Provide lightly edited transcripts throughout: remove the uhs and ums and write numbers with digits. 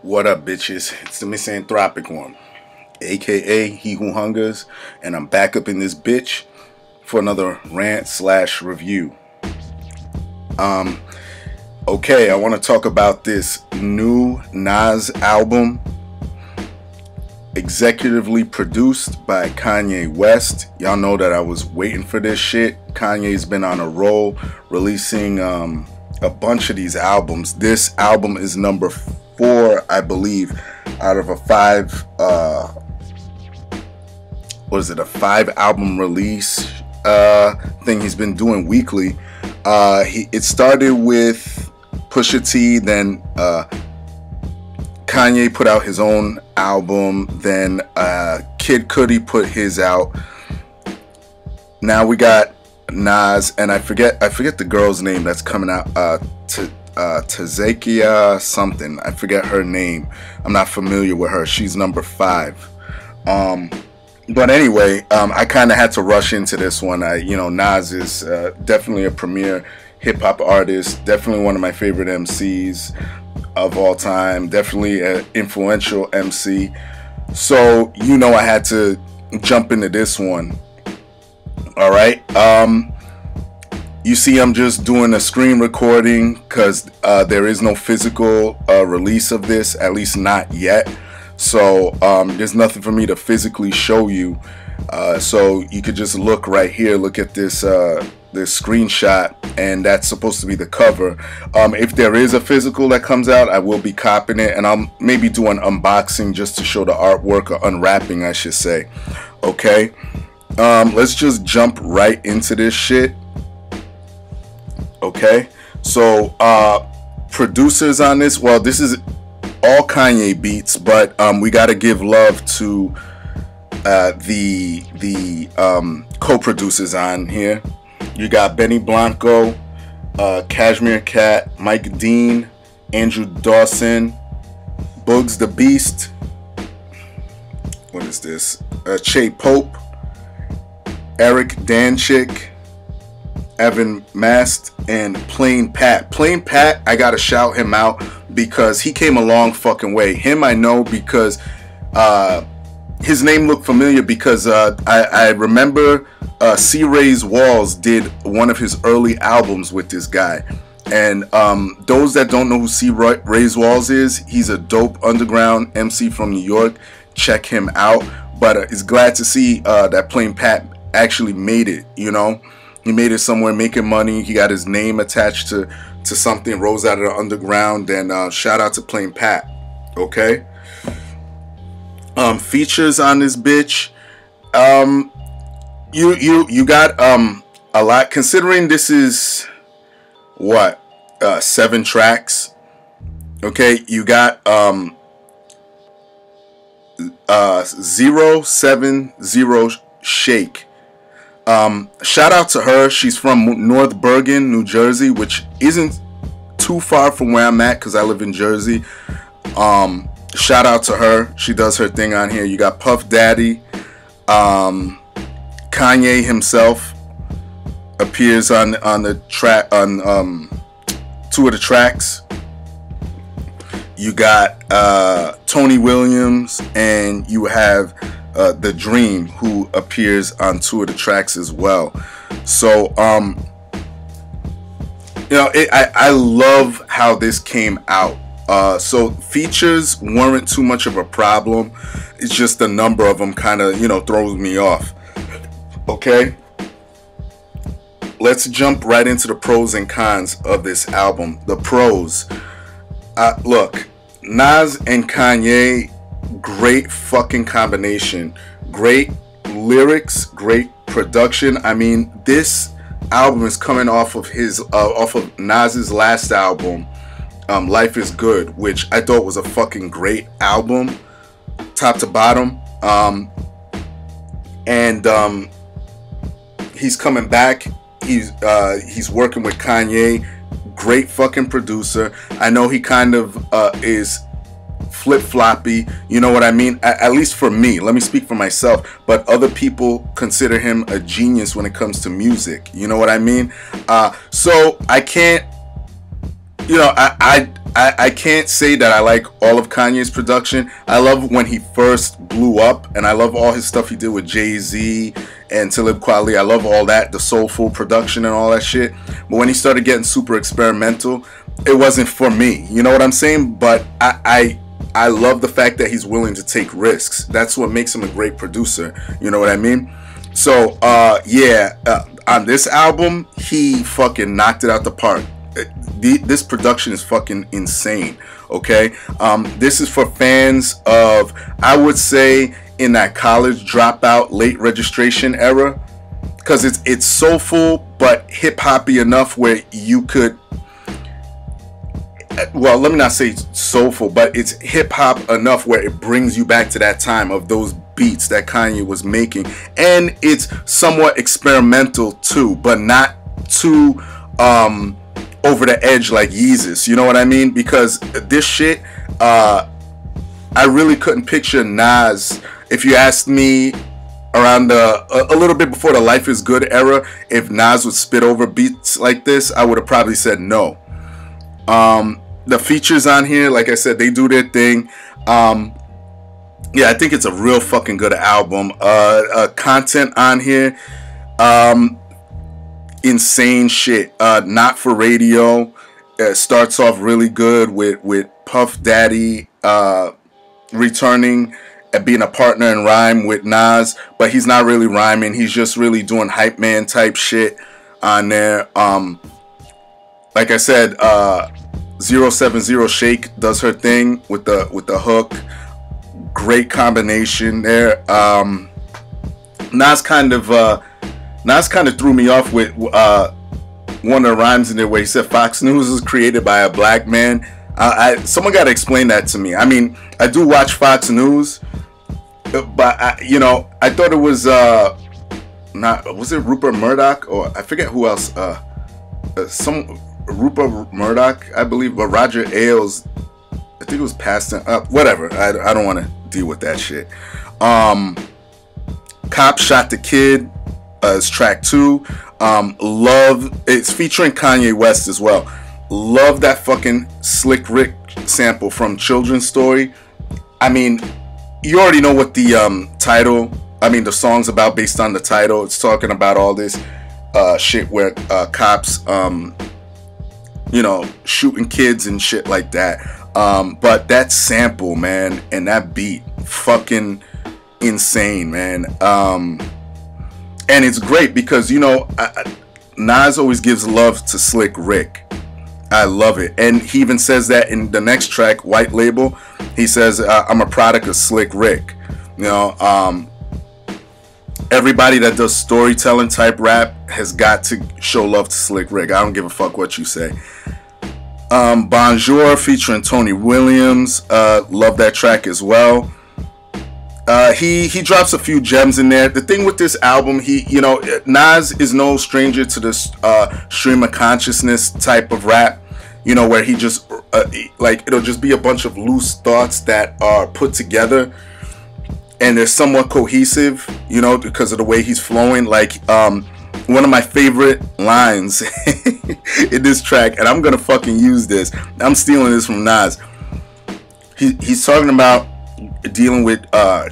What up, bitches? It's the misanthropic one, aka He Who Hungers, and I'm back up in this bitch for another rant / review. Okay, I want to talk about this new Nas album, executively produced by Kanye West. Y'all know that I was waiting for this shit. Kanye's been on a roll, releasing a bunch of these albums. This album is number 4, I believe, out of a 5 album release thing he's been doing weekly. It started with Pusha T, then Kanye put out his own album, then Kid Cudi put his out. Now we got Nas, and I forget the girl's name that's coming out, Tazakia something. I forget her name. I'm not familiar with her. She's number 5. But anyway, I kind of had to rush into this one. Nas is definitely a premier hip-hop artist, definitely one of my favorite MCs of all time, definitely an influential MC. So, I had to jump into this one. All right. You see, I'm just doing a screen recording because there is no physical release of this, at least not yet. So there's nothing for me to physically show you. So you could just look right here, look at this this screenshot, and that's supposed to be the cover. If there is a physical that comes out, I will be copping it, and I'll maybe do an unboxing just to show the artwork, or unwrapping, I should say. Okay, let's just jump right into this shit. Okay, so producers on this, well, this is all Kanye beats, but we got to give love to the co-producers on here. You got Benny Blanco, Cashmere Cat, Mike Dean, Andrew Dawson, Bugs the Beast. What is this? Che Pope, Eric Danchik, Evan Mast, and Plain Pat. Plain Pat, I gotta shout him out because he came a long fucking way. Him I know because his name looked familiar because I remember C. Ray's Walls did one of his early albums with this guy. And those that don't know who C. Ray's Walls is, he's a dope underground MC from New York. Check him out. But it's glad to see that Plain Pat actually made it, He made it somewhere, making money. He got his name attached to something, rose out of the underground. And shout out to Plain Pat. Okay. Features on this bitch. You got a lot, considering this is what 7 tracks. Okay, you got 070 Shake. Shout out to her. She's from North Bergen, New Jersey, which isn't too far from where I'm at because I live in Jersey. Shout out to her. She does her thing on here. You got Puff Daddy. Kanye himself appears on the track, on 2 of the tracks. You got Tony Williams, and you have The Dream, who appears on 2 of the tracks as well. So I love how this came out. So features weren't too much of a problem. It's just the number of them kind of throws me off. Okay, let's jump right into the pros and cons of this album. The pros, look, Nas and Kanye, great fucking combination, great lyrics, great production. I mean, this album is coming off of Nas's last album, Life is Good, which I thought was a fucking great album. top to bottom. And he's coming back. He's working with Kanye. Great fucking producer. I know he kind of is flip-floppy, you know what I mean? At least for me, let me speak for myself, but other people consider him a genius when it comes to music, you know what I mean? So I can't, you know, I can't say that I like all of Kanye's production. I love when he first blew up, and I love all his stuff he did with Jay-Z and Talib Kweli. I love all that, the soulful production and all that shit. But when he started getting super experimental, it wasn't for me, you know what I'm saying? But I love the fact that he's willing to take risks. That's what makes him a great producer, you know what I mean? So yeah, on this album, he fucking knocked it out the park. This production is fucking insane, okay? This is for fans of, I would say, in that college dropout, late registration era, because it's soulful but hip-hoppy enough where you could, well, let me not say soulful, but it's hip-hop enough where it brings you back to that time of those beats that Kanye was making. And it's somewhat experimental too, but not too over the edge like Yeezus, you know what I mean? Because this shit, I really couldn't picture Nas, if you asked me around a little bit before the Life is Good era, if Nas would spit over beats like this, I would have probably said no. The features on here, like I said, they do their thing. Yeah, I think it's a real fucking good album. Content on here, insane shit. Not for radio. Starts off really good with Puff Daddy returning and being a partner in rhyme with Nas, but he's not really rhyming. He's just really doing hype man type shit on there. Like I said, 070 Shake does her thing with the hook. Great combination there. Nas kind of threw me off with one of the rhymes in there where he said Fox News was created by a black man. Someone got to explain that to me. I mean, I do watch Fox News, but you know, I thought it was was it Rupert Murdoch, or I forget who else, some Rupert Murdoch, I believe, but Roger Ailes, I think it was Pastor, whatever. I don't want to deal with that shit. Cop Shot the Kid is track 2. Love, it's featuring Kanye West as well. Love that fucking Slick Rick sample from Children's Story. I mean, you already know what the title, I mean the song's about based on the title. It's talking about all this shit where cops you know, shooting kids and shit like that. But that sample, man, and that beat, fucking insane, man. And it's great because, you know, Nas always gives love to Slick Rick. I love it. And he even says that in the next track, White Label. He says, I'm a product of Slick Rick. You know, everybody that does storytelling type rap has got to show love to Slick Rick. I don't give a fuck what you say. Bonjour featuring Tony Williams. Love that track as well. He drops a few gems in there. The thing with this album, you know, Nas is no stranger to this stream of consciousness type of rap, you know, where he just like, it'll just be a bunch of loose thoughts that are put together and they're somewhat cohesive, you know, because of the way he's flowing. Like one of my favorite lines in this track, and I'm gonna fucking use this, I'm stealing this from Nas. He's talking about dealing with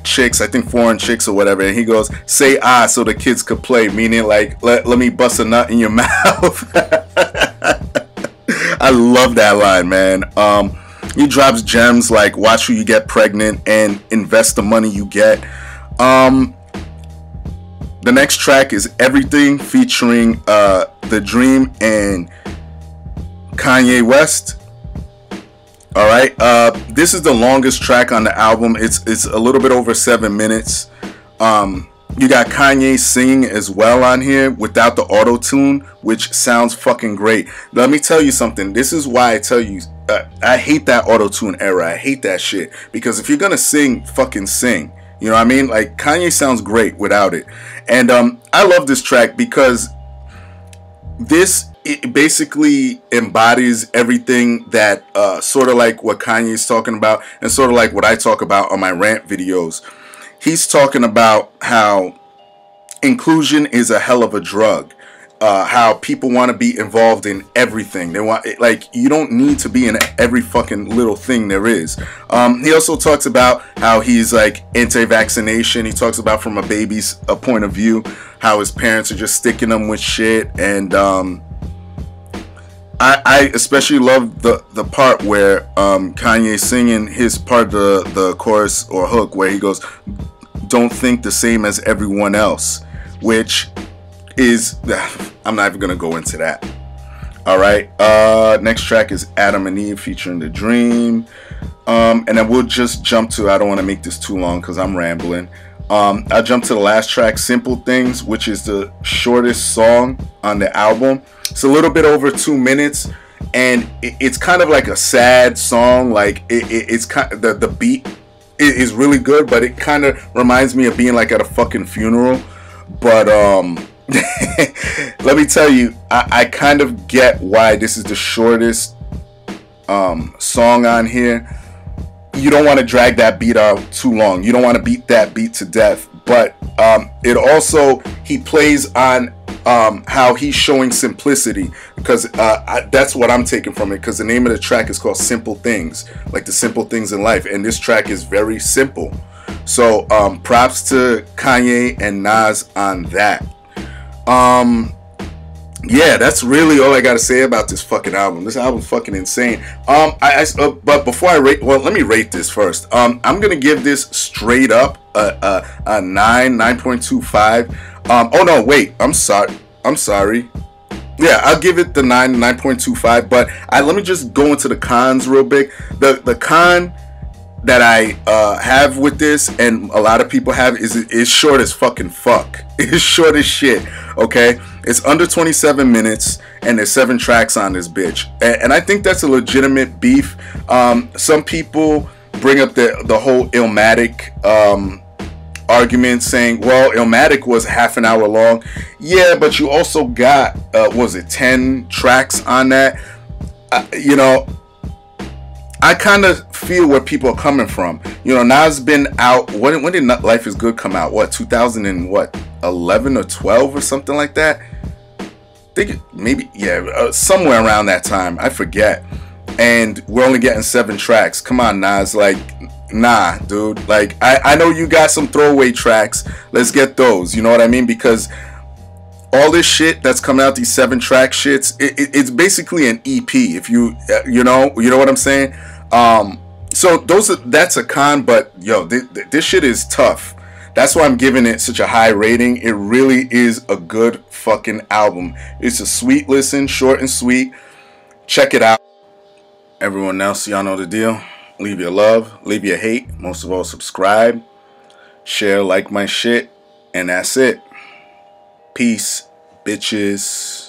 chicks, I think foreign chicks or whatever, and he goes, say ah so the kids could play, meaning like let me bust a nut in your mouth. I love that line, man. He drops gems like watch who you get pregnant and invest the money you get. The next track is Everything featuring The Dream and Kanye West. All right, this is the longest track on the album. It's a little bit over 7 minutes. You got Kanye singing as well on here without the auto-tune, which sounds fucking great. Let me tell you something. This is why I tell you I hate that auto-tune era. I hate that shit, because if you're gonna sing, fucking sing. You know what I mean? Like, Kanye sounds great without it. And I love this track because it basically embodies everything that sort of like what Kanye's talking about, and sort of like what I talk about on my rant videos. He's talking about how inclusion is a hell of a drug. How people want to be involved in everything. They want, like, you don't need to be in every fucking little thing there is. He also talks about how he's like anti-vaccination. He talks about from a baby's point of view, how his parents are just sticking them with shit. And I especially love the part where Kanye's singing his part of the chorus or hook, where he goes, "Don't think the same as everyone else," which is, I'm not even gonna go into that. All right, next track is Adam and Eve featuring The Dream, and then we'll just jump to, I don't want to make this too long because I'm rambling. I'll jump to the last track, Simple Things, which is the shortest song on the album. It's a little bit over 2 minutes, and it's kind of like a sad song. Like, it's kind of, the beat is really good, but it kind of reminds me of being like at a fucking funeral. But let me tell you, I kind of get why this is the shortest song on here. You don't want to drag that beat out too long. You don't want to beat that beat to death. But it also, he plays on how he's showing simplicity, because that's what I'm taking from it, because the name of the track is called Simple Things, like the simple things in life, and this track is very simple. So props to Kanye and Nas on that. Yeah, that's really all I gotta say about this fucking album. This album's fucking insane. But before I rate, well, let me rate this first. I'm gonna give this straight up a 9.25. Oh no, wait, I'm sorry. Yeah, I'll give it the 9.25. But let me just go into the cons real big. The con that I have with this, and a lot of people have, is it's short as fucking fuck. It's short as shit. Okay, it's under 27 minutes, and there's 7 tracks on this bitch, and I think that's a legitimate beef. Some people bring up the whole Illmatic argument, saying, well, Illmatic was half an hour long. Yeah, but you also got was it 10 tracks on that? You know, I kind of feel where people are coming from. You know, Nas been out. When did Life Is Good come out? What, 2011 or 12 or something like that? I think maybe, yeah, somewhere around that time. I forget. And we're only getting 7 tracks. Come on, Nas. Like, nah, dude. Like, I know you got some throwaway tracks. Let's get those. You know what I mean? Because all this shit that's coming out, these 7 track shits, it's basically an EP. If you know what I'm saying. So that's a con, but yo, this shit is tough. That's why I'm giving it such a high rating. It really is a good fucking album. It's a sweet listen, short and sweet. Check it out. Everyone else, y'all know the deal. Leave your love, leave your hate. Most of all, subscribe, share, like my shit, and that's it. Peace, bitches.